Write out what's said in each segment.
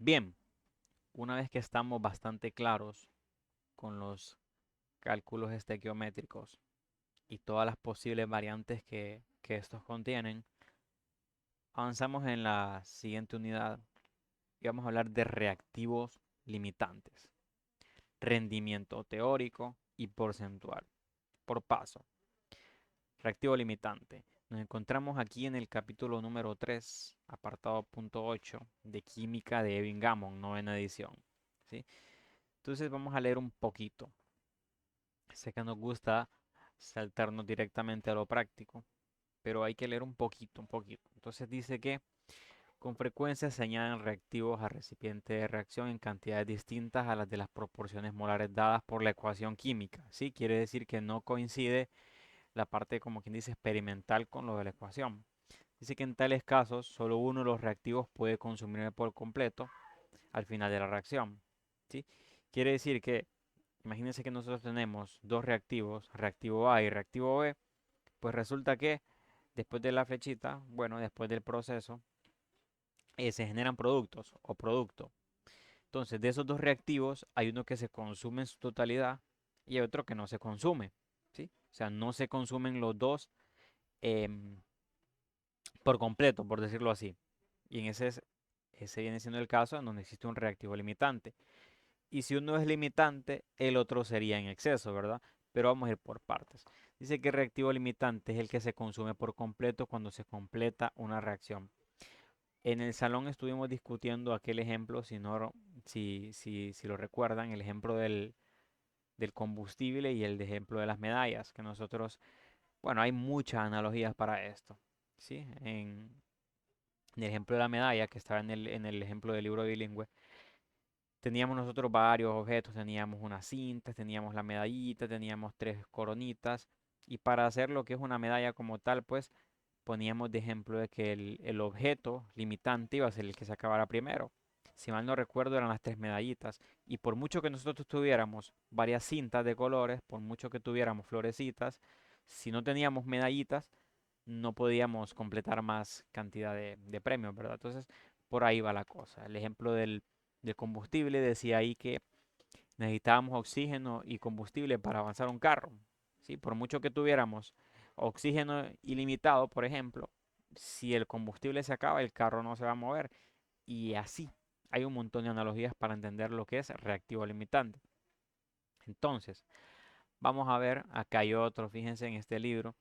Bien, una vez que estamos bastante claros con los cálculos estequiométricos y todas las posibles variantes que estos contienen, avanzamos en la siguiente unidad y vamos a hablar de reactivos limitantes, rendimiento teórico y porcentual. Por paso, reactivo limitante. Nos encontramos aquí en el capítulo número 3, apartado punto 8 de Química de Evin Gammon, novena edición. ¿Sí? Entonces vamos a leer un poquito. Sé que nos gusta saltarnos directamente a lo práctico, pero hay que leer un poquito, un poquito. Entonces dice que con frecuencia se añaden reactivos al recipiente de reacción en cantidades distintas a las de las proporciones molares dadas por la ecuación química. ¿Sí? Quiere decir que no coincide la parte, como quien dice, experimental con lo de la ecuación. Dice que en tales casos solo uno de los reactivos puede consumirse por completo al final de la reacción. ¿Sí? Quiere decir que imagínense que nosotros tenemos dos reactivos, reactivo A y reactivo B, pues resulta que después de la flechita, bueno, después del proceso, se generan productos o producto. Entonces, de esos dos reactivos, hay uno que se consume en su totalidad y hay otro que no se consume, ¿sí? O sea, no se consumen los dos em, por completo, por decirlo así. Y ese viene siendo el caso en donde existe un reactivo limitante. Y si uno es limitante, el otro sería en exceso, ¿verdad? Pero vamos a ir por partes. Dice que el reactivo limitante es el que se consume por completo cuando se completa una reacción. En el salón estuvimos discutiendo aquel ejemplo, si lo recuerdan, el ejemplo del combustible y el ejemplo de las medallas, que nosotros, bueno, hay muchas analogías para esto, ¿sí? En el ejemplo de la medalla, que estaba en el ejemplo del libro bilingüe, teníamos nosotros varios objetos, teníamos unas cintas, teníamos la medallita, teníamos tres coronitas. Y para hacer lo que es una medalla como tal, pues poníamos de ejemplo de que el objeto limitante iba a ser el que se acabara primero. Si mal no recuerdo, eran las tres medallitas. Y por mucho que nosotros tuviéramos varias cintas de colores, por mucho que tuviéramos florecitas, si no teníamos medallitas, no podíamos completar más cantidad de premios, ¿verdad? Entonces, por ahí va la cosa. El ejemplo del combustible decía ahí que necesitábamos oxígeno y combustible para avanzar un carro. ¿Sí? Por mucho que tuviéramos oxígeno ilimitado, por ejemplo, si el combustible se acaba, el carro no se va a mover. Y así, hay un montón de analogías para entender lo que es reactivo limitante. Entonces, vamos a ver, acá hay otro, fíjense en este libro.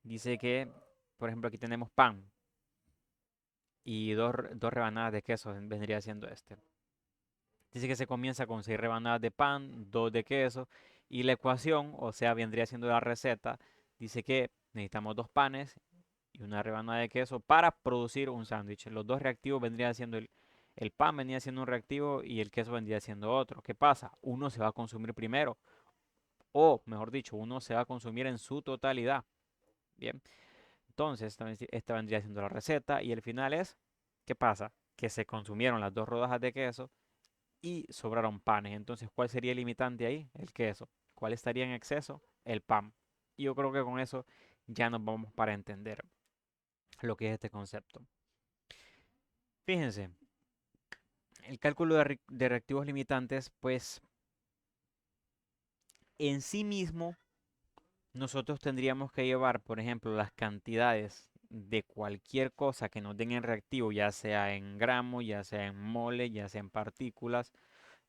Dice que, por ejemplo, aquí tenemos pan y dos rebanadas de queso vendría siendo este. Dice que se comienza con 6 rebanadas de pan, 2 de queso y la ecuación, o sea, vendría siendo la receta, dice que necesitamos 2 panes y una rebanada de queso para producir un sándwich. Los dos reactivos vendrían siendo el pan venía siendo un reactivo y el queso vendría siendo otro. ¿Qué pasa? Uno se va a consumir primero, o mejor dicho, uno se va a consumir en su totalidad. Bien, entonces esta vendría siendo la receta y el final es, ¿qué pasa? Que se consumieron las dos rodajas de queso y sobraron panes. Entonces, ¿cuál sería el limitante ahí? El queso. ¿Cuál estaría en exceso? El pan. Y yo creo que con eso ya nos vamos para entender lo que es este concepto. Fíjense, el cálculo de reactivos limitantes, pues en sí mismo nosotros tendríamos que llevar, por ejemplo, las cantidades de cualquier cosa que nos den en reactivo, ya sea en gramos, ya sea en mole, ya sea en partículas.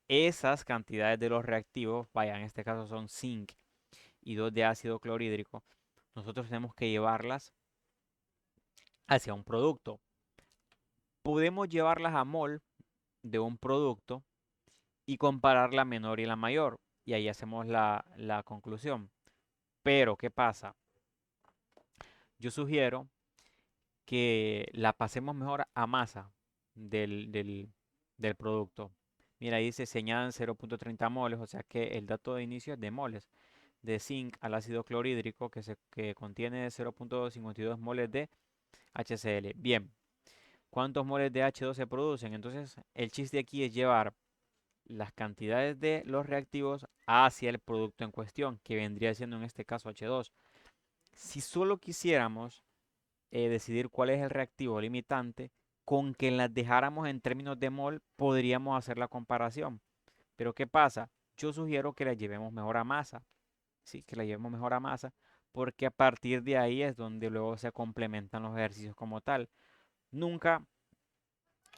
Esas cantidades de los reactivos, vaya, en este caso son zinc y 2 de ácido clorhídrico, nosotros tenemos que llevarlas hacia un producto. Podemos llevarlas a mol de un producto y comparar la menor y la mayor. Y ahí hacemos la conclusión. Pero, ¿qué pasa? Yo sugiero que la pasemos mejor a masa del producto. Mira, ahí se señalan 0.30 moles, o sea que el dato de inicio es de moles de zinc al ácido clorhídrico que contiene 0.52 moles de HCl. Bien, ¿cuántos moles de H2 se producen? Entonces, el chiste aquí es llevar las cantidades de los reactivos hacia el producto en cuestión, que vendría siendo en este caso H2. Si solo quisiéramos decidir cuál es el reactivo limitante, con que las dejáramos en términos de mol, podríamos hacer la comparación. Pero ¿qué pasa? Yo sugiero que la llevemos mejor a masa, ¿sí? Que la llevemos mejor a masa, porque a partir de ahí es donde luego se complementan los ejercicios como tal. Nunca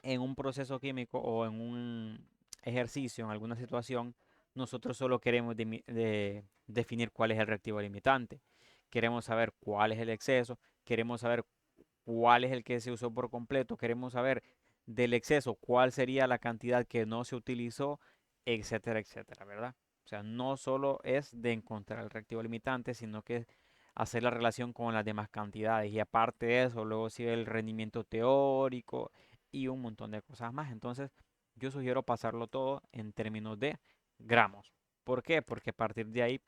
en un proceso químico o en un ejercicio, en alguna situación, nosotros solo queremos definir cuál es el reactivo limitante. Queremos saber cuál es el exceso, queremos saber cuál es el que se usó por completo, queremos saber del exceso cuál sería la cantidad que no se utilizó, etcétera, etcétera, ¿verdad? O sea, no solo es de encontrar el reactivo limitante, sino que hacer la relación con las demás cantidades. Y aparte de eso, luego sigue el rendimiento teórico y un montón de cosas más. Entonces, yo sugiero pasarlo todo en términos de gramos. ¿Por qué? Porque a partir de ahí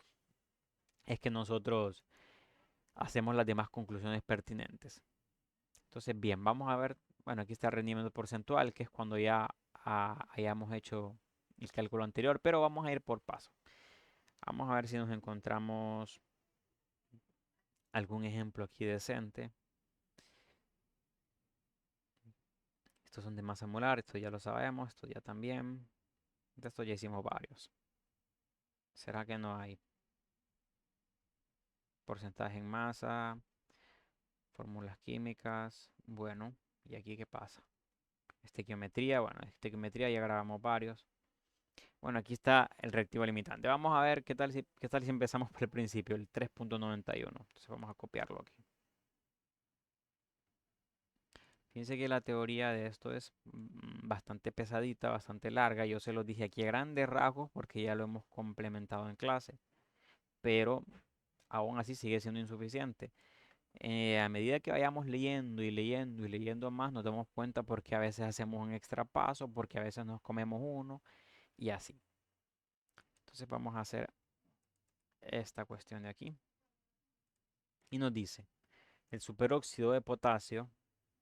es que nosotros hacemos las demás conclusiones pertinentes. Entonces, bien, vamos a ver, bueno, aquí está el rendimiento porcentual, que es cuando ya hayamos hecho el cálculo anterior, pero vamos a ir por paso. Vamos a ver si nos encontramos algún ejemplo aquí decente. Estos son de masa molar, esto ya lo sabemos, esto ya también. De esto ya hicimos varios. ¿Será que no hay porcentaje en masa? Fórmulas químicas. Bueno, ¿y aquí qué pasa? Estequiometría, bueno, estequiometría ya grabamos varios. Bueno, aquí está el reactivo limitante. Vamos a ver qué tal si empezamos por el principio, el 3.91. Entonces vamos a copiarlo aquí. Fíjense que la teoría de esto es bastante pesadita, bastante larga. Yo se los dije aquí a grandes rasgos porque ya lo hemos complementado en clase. Pero aún así sigue siendo insuficiente. A medida que vayamos leyendo y leyendo y leyendo más, nos damos cuenta porque a veces hacemos un extra paso, porque a veces nos comemos uno y así. Entonces vamos a hacer esta cuestión de aquí. Y nos dice, el superóxido de potasio,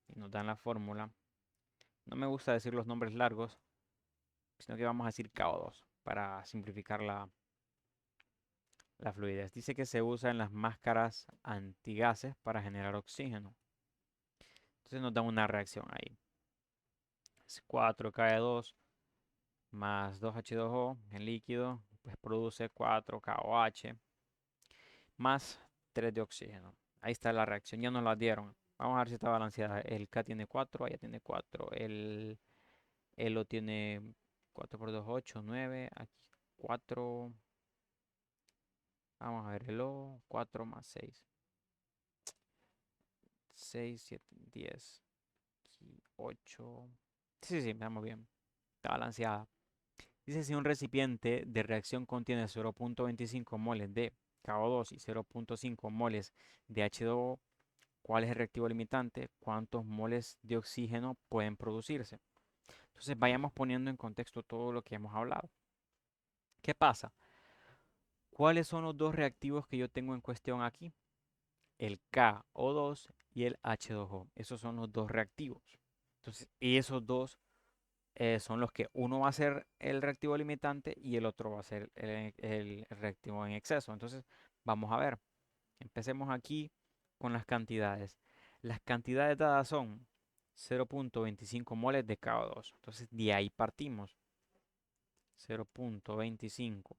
y nos dan la fórmula. No me gusta decir los nombres largos, sino que vamos a decir KO2 para simplificar la fluidez. Dice que se usa en las máscaras antigases para generar oxígeno. Entonces nos da una reacción ahí. Es 4K2 más 2H2O en líquido, pues produce 4KOH más 3 de oxígeno. Ahí está la reacción, ya nos la dieron. Vamos a ver si está balanceada. El K tiene 4, allá tiene 4. El O tiene 4 por 2, 8, 9. Aquí 4. Vamos a ver el O, 4 más 6. 6, 7, 10. 8. Sí, sí, vamos bien. Está balanceada. Dice si un recipiente de reacción contiene 0.25 moles de KO2 y 0.5 moles de H2O, ¿cuál es el reactivo limitante? ¿Cuántos moles de oxígeno pueden producirse? Entonces vayamos poniendo en contexto todo lo que hemos hablado. ¿Qué pasa? ¿Cuáles son los dos reactivos que yo tengo en cuestión aquí? El KO2 y el H2O. Esos son los dos reactivos. Entonces, y esos dos son los que uno va a ser el reactivo limitante y el otro va a ser el reactivo en exceso. Entonces, vamos a ver. Empecemos aquí con las cantidades. Las cantidades dadas son 0.25 moles de KO2. Entonces, de ahí partimos. 0.25.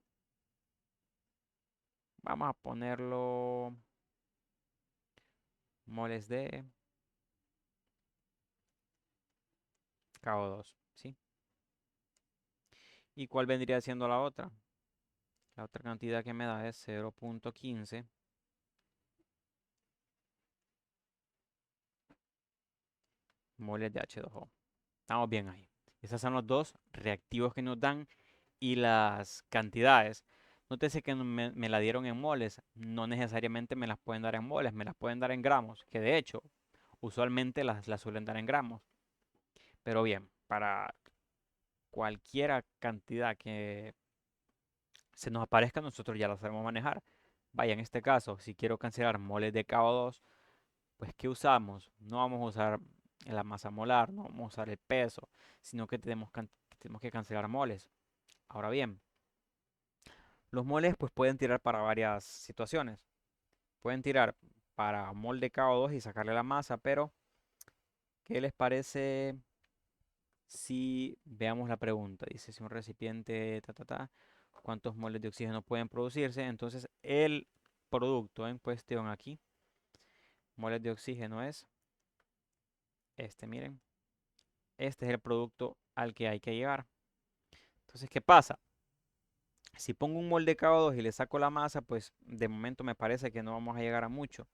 Vamos a ponerlo moles de KO2, ¿sí? ¿Y cuál vendría siendo la otra? La otra cantidad que me da es 0.15 moles de H2O. Estamos bien ahí. Esos son los dos reactivos que nos dan y las cantidades. Nótese que me la dieron en moles. No necesariamente me las pueden dar en moles, me las pueden dar en gramos, que de hecho usualmente las suelen dar en gramos. Pero bien, para cualquier cantidad que se nos aparezca, nosotros ya la sabemos manejar. Vaya, en este caso, si quiero cancelar moles de KO2, pues ¿qué usamos? No vamos a usar la masa molar, no vamos a usar el peso, sino que tenemos que cancelar moles. Ahora bien, los moles pues pueden tirar para varias situaciones. Pueden tirar para mol de KO2 y sacarle la masa, pero ¿Qué les parece si veamos la pregunta? Dice, si un recipiente, ¿cuántos moles de oxígeno pueden producirse? Entonces, el producto en cuestión aquí, moles de oxígeno es este, miren. Este es el producto al que hay que llegar. Entonces, ¿qué pasa? Si pongo un molde KO2 y le saco la masa, pues de momento me parece que no vamos a llegar a mucho.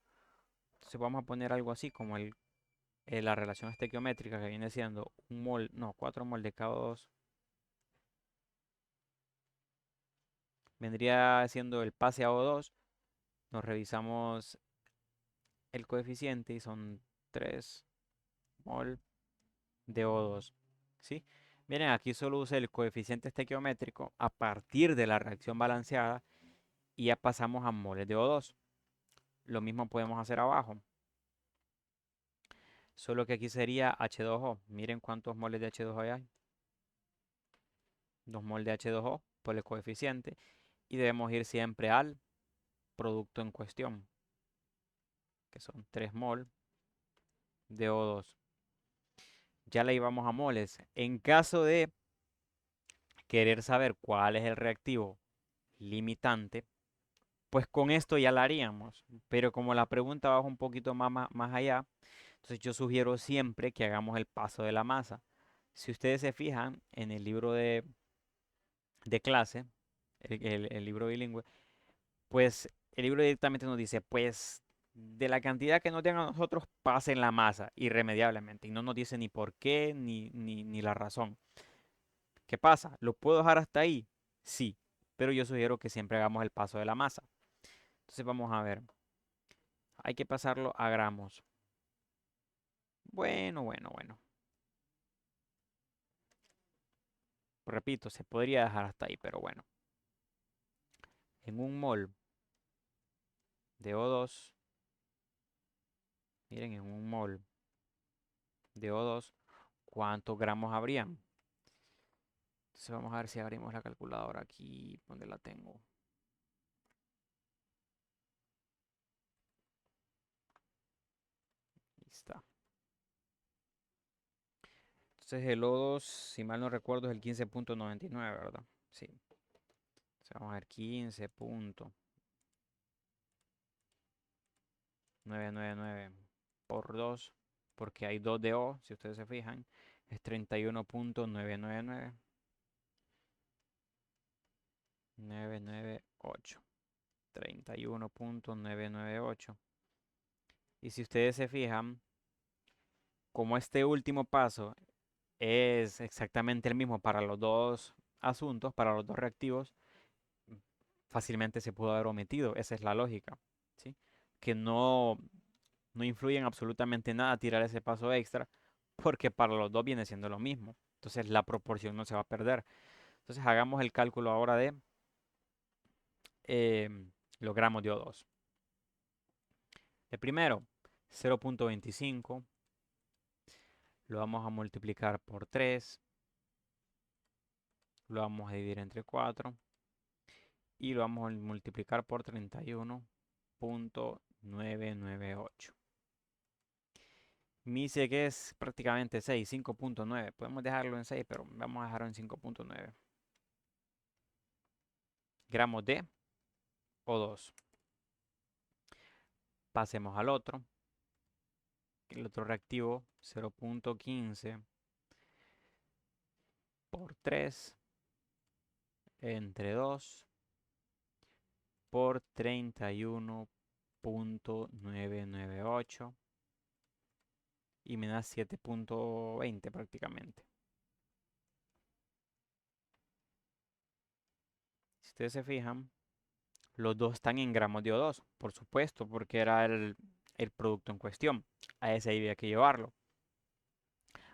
Entonces vamos a poner algo así como la relación estequiométrica que viene siendo un mol, no, 4 mol de KO2. Vendría siendo el pase a O2. Nos revisamos el coeficiente y son 3 mol de O2. ¿Sí? Miren, aquí solo usé el coeficiente estequiométrico a partir de la reacción balanceada y ya pasamos a moles de O2. Lo mismo podemos hacer abajo. Solo que aquí sería H2O. Miren cuántos moles de H2O hay. 2 moles de H2O por el coeficiente. Y debemos ir siempre al producto en cuestión, que son 3 mol de O2. Ya le íbamos a moles. En caso de querer saber cuál es el reactivo limitante, pues con esto ya la haríamos. Pero como la pregunta va un poquito más allá, entonces yo sugiero siempre que hagamos el paso de la masa. Si ustedes se fijan en el libro de clase, el libro bilingüe, pues el libro directamente nos dice, pues de la cantidad que nos den a nosotros, pasen la masa irremediablemente. Y no nos dice ni por qué ni la razón. ¿Qué pasa? ¿Lo puedo dejar hasta ahí? Sí, pero yo sugiero que siempre hagamos el paso de la masa. Entonces vamos a ver. Hay que pasarlo a gramos. Bueno. Repito, se podría dejar hasta ahí, pero bueno. En un mol de O2, miren, en un mol de O2, ¿cuántos gramos habrían? Entonces vamos a ver si abrimos la calculadora aquí, donde la tengo. Ahí está. Entonces el O2, si mal no recuerdo, es el 15.99, ¿verdad? Sí. Entonces vamos a ver 15.999 por 2, porque hay 2 de O, si ustedes se fijan, es 31.999. 998. 31.998. Y si ustedes se fijan, como este último paso es exactamente el mismo para los dos asuntos, para los dos reactivos, fácilmente se pudo haber omitido. Esa es la lógica, ¿sí? Que no influye en absolutamente nada tirar ese paso extra, porque para los dos viene siendo lo mismo. Entonces la proporción no se va a perder. Entonces hagamos el cálculo ahora de los gramos de O2. El primero, 0.25, lo vamos a multiplicar por 3, lo vamos a dividir entre 4 y lo vamos a multiplicar por 31.998. Me dice que es prácticamente 6, 5.9. Podemos dejarlo en 6, pero vamos a dejarlo en 5.9 gramos de O2. Pasemos al otro. El otro reactivo, 0.15 por 3 entre 2 por 31.998 y me da 7.20 prácticamente. Si ustedes se fijan, los dos están en gramos de O2, por supuesto, porque era el producto en cuestión. A ese había que llevarlo.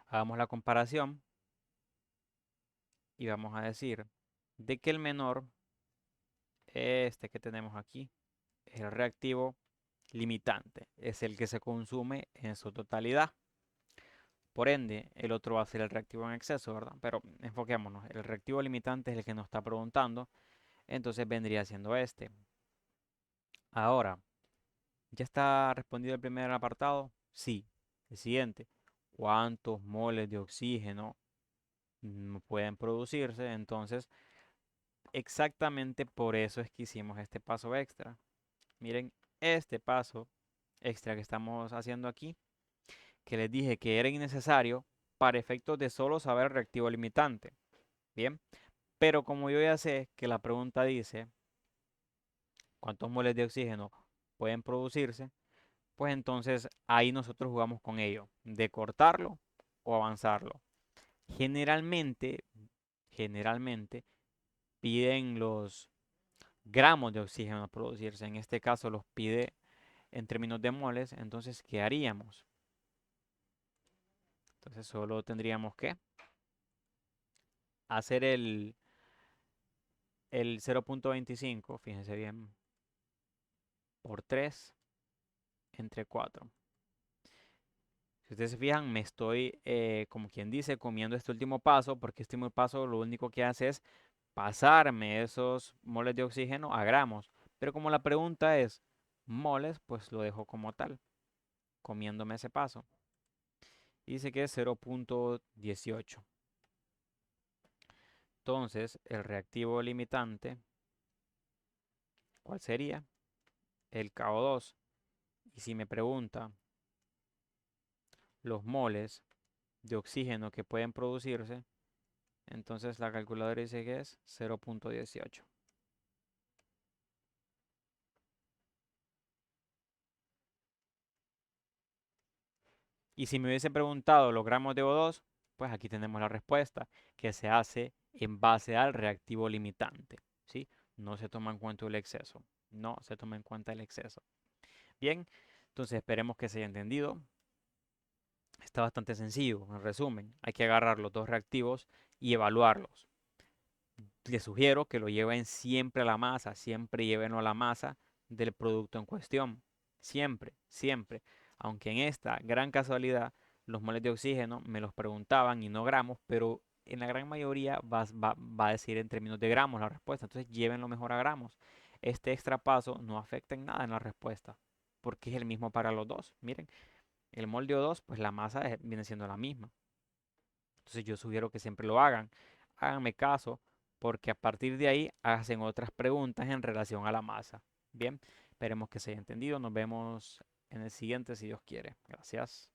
Hagamos la comparación y vamos a decir de que el menor, este que tenemos aquí, es el reactivo limitante, es el que se consume en su totalidad. Por ende, el otro va a ser el reactivo en exceso, ¿verdad? Pero enfoquémonos, el reactivo limitante es el que nos está preguntando, entonces vendría siendo este. Ahora, ¿ya está respondido el primer apartado? Sí. El siguiente, cuántos moles de oxígeno pueden producirse. Entonces, exactamente por eso es que hicimos este paso extra. Miren, este paso extra que estamos haciendo aquí, que les dije que era innecesario para efectos de solo saber el reactivo limitante. Bien, pero como yo ya sé que la pregunta dice cuántos moles de oxígeno pueden producirse, pues entonces ahí nosotros jugamos con ello, de cortarlo o avanzarlo. Generalmente, generalmente piden los gramos de oxígeno a producirse. En este caso los pide en términos de moles. Entonces, ¿qué haríamos? Entonces solo tendríamos que hacer el 0.25, fíjense bien, por 3 entre 4. Si ustedes se fijan, me estoy, como quien dice, comiendo este último paso, porque este último paso lo único que hace es pasarme esos moles de oxígeno a gramos. Pero como la pregunta es moles, pues lo dejo como tal, comiéndome ese paso. Y dice que es 0.18. Entonces, el reactivo limitante, ¿cuál sería? El KO2. Y si me pregunta los moles de oxígeno que pueden producirse, entonces la calculadora dice que es 0.18. Y si me hubiese preguntado los gramos de O2, pues aquí tenemos la respuesta, que se hace en base al reactivo limitante, ¿sí? No se toma en cuenta el exceso, no se toma en cuenta el exceso. Bien, entonces esperemos que se haya entendido. Está bastante sencillo, en resumen, hay que agarrar los dos reactivos y evaluarlos. Les sugiero que lo lleven siempre a la masa, siempre llévenlo a la masa del producto en cuestión. Siempre, siempre. Aunque en esta gran casualidad los moles de oxígeno me los preguntaban y no gramos, pero en la gran mayoría va a decir en términos de gramos la respuesta. Entonces llévenlo mejor a gramos. Este extra paso no afecta en nada en la respuesta, porque es el mismo para los dos. Miren, el mol de O2, pues la masa viene siendo la misma. Entonces yo sugiero que siempre lo hagan. Háganme caso porque a partir de ahí hacen otras preguntas en relación a la masa. Bien, esperemos que se haya entendido. Nos vemos en el siguiente si Dios quiere. Gracias.